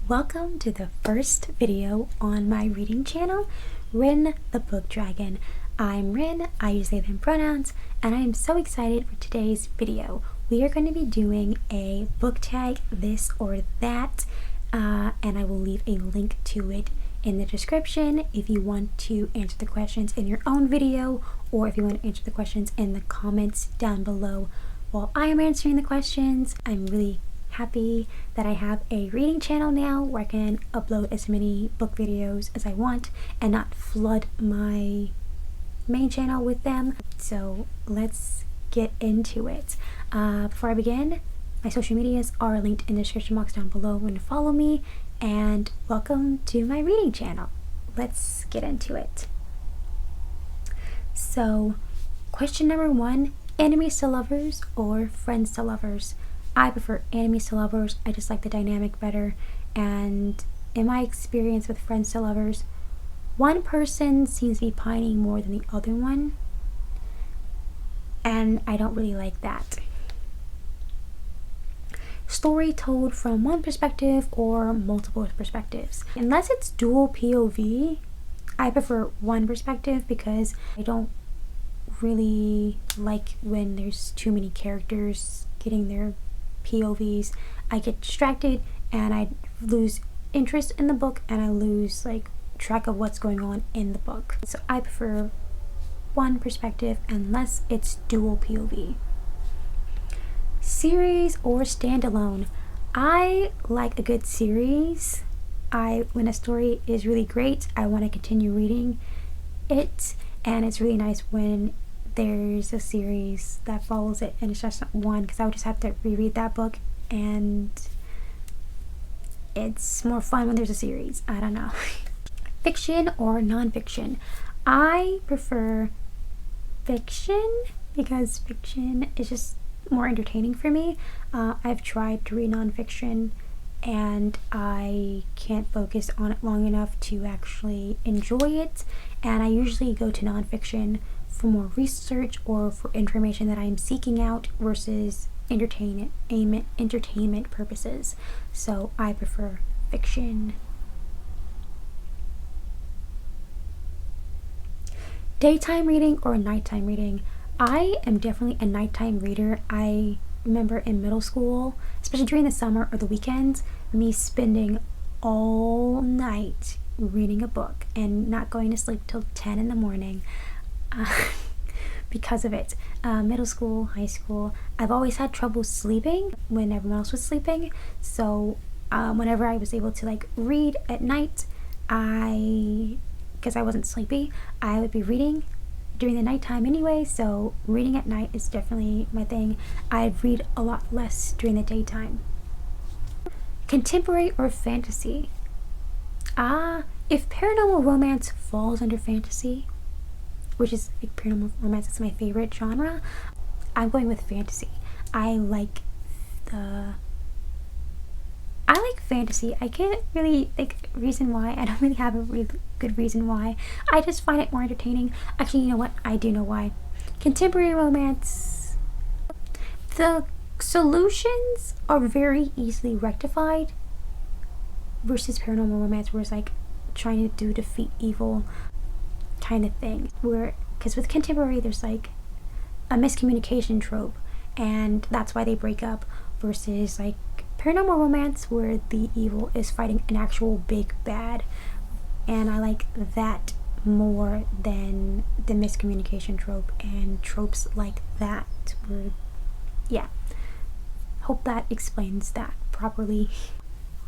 Welcome to the first video on my reading channel, Ryn the Bookdragon. I'm Ryn, I use they them pronouns, and I am so excited for today's video. We are going to be doing a book tag, this or that, and I will leave a link to it in the description if you want to answer the questions in your own video, or if you want to answer the questions in the comments down below while I am answering the questions. I'm really happy that I have a reading channel now where I can upload as many book videos as I want and not flood my main channel with them. So let's get into it. Before I begin, my social medias are linked in the description box down below when to follow me, and welcome to my reading channel. Let's get into it. So question number 1, enemies to lovers or friends to lovers? I prefer enemies to lovers. I just like the dynamic better, and in my experience with friends to lovers, one person seems to be pining more than the other one, and I don't really like that. Story told from one perspective or multiple perspectives. Unless it's dual POV, I prefer one perspective because I don't really like when there's too many characters getting their POVs. I get distracted and I lose interest in the book, and I lose track of what's going on in the book. So I prefer one perspective unless it's dual POV. Series or standalone? I like a good series. When a story is really great, I want to continue reading it, and it's really nice when there's a series that follows it and it's just one, because I would just have to reread that book, and it's more fun when there's a series. I don't know. Fiction or non-fiction? I prefer fiction because fiction is just more entertaining for me. I've tried to read non-fiction and I can't focus on it long enough to actually enjoy it, and I usually go to non-fiction for more research or for information that I'm seeking out versus entertainment purposes. So I prefer fiction. Daytime reading or nighttime reading? I am definitely a nighttime reader. I remember in middle school, especially during the summer or the weekends, me spending all night reading a book and not going to sleep till 10 in the morning. Because of it. Middle school, high school, I've always had trouble sleeping when everyone else was sleeping, so whenever I was able to read at night, because I wasn't sleepy, I would be reading during the nighttime anyway, so reading at night is definitely my thing. I'd read a lot less during the daytime. Contemporary or fantasy? If paranormal romance falls under fantasy, which is paranormal romance is my favorite genre, I'm going with fantasy. I like fantasy. I can't really think reason why. I don't really have a really good reason why. I just find it more entertaining. Actually, you know what? I do know why. Contemporary romance, the solutions are very easily rectified versus paranormal romance, where it's trying to defeat evil kind of thing, because with contemporary there's a miscommunication trope, and that's why they break up, versus paranormal romance where the evil is fighting an actual big bad, and I like that more than the miscommunication trope and tropes like that, where hope that explains that properly.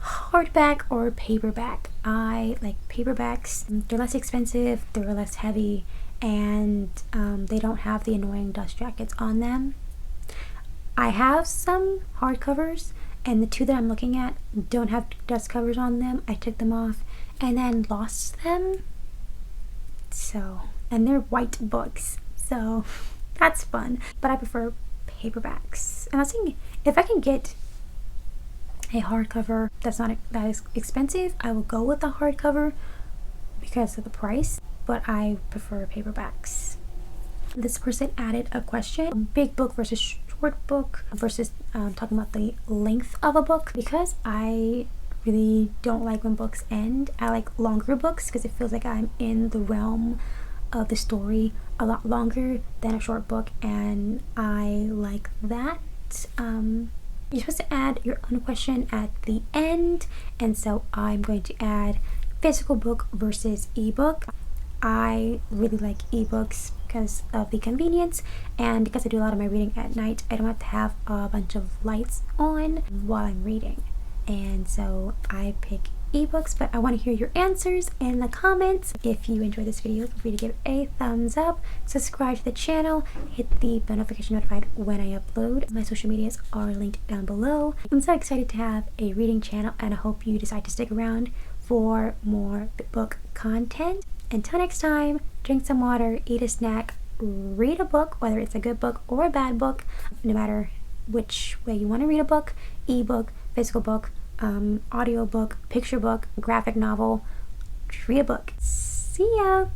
Hardback or paperback? I like paperbacks. They're less expensive, they're less heavy, and they don't have the annoying dust jackets on them. I have some hardcovers, and the 2 that I'm looking at don't have dust covers on them. I took them off and then lost them. And they're white books, so that's fun. But I prefer paperbacks. And I was thinking, if I can get a hardcover that's not that is expensive, I will go with the hardcover because of the price, but I prefer paperbacks. This person added a question: big book versus short book versus talking about the length of a book. Because I really don't like when books end. I like longer books because it feels like I'm in the realm of the story a lot longer than a short book, and I like that. You're supposed to add your own question at the end, and so I'm going to add physical book versus ebook. I really like ebooks because of the convenience, and because I do a lot of my reading at night, I don't have to have a bunch of lights on while I'm reading, and so I pick ebooks. But I want to hear your answers in the comments. If you enjoyed this video, feel free to give it a thumbs up, subscribe to the channel, hit the bell notification notified when I upload. My social medias are linked down below. I'm so excited to have a reading channel, and I hope you decide to stick around for more book content. Until next time, drink some water, eat a snack, read a book, whether it's a good book or a bad book, no matter which way you want to read a book, ebook, physical book, audio book, picture book, graphic novel, read a book. See ya!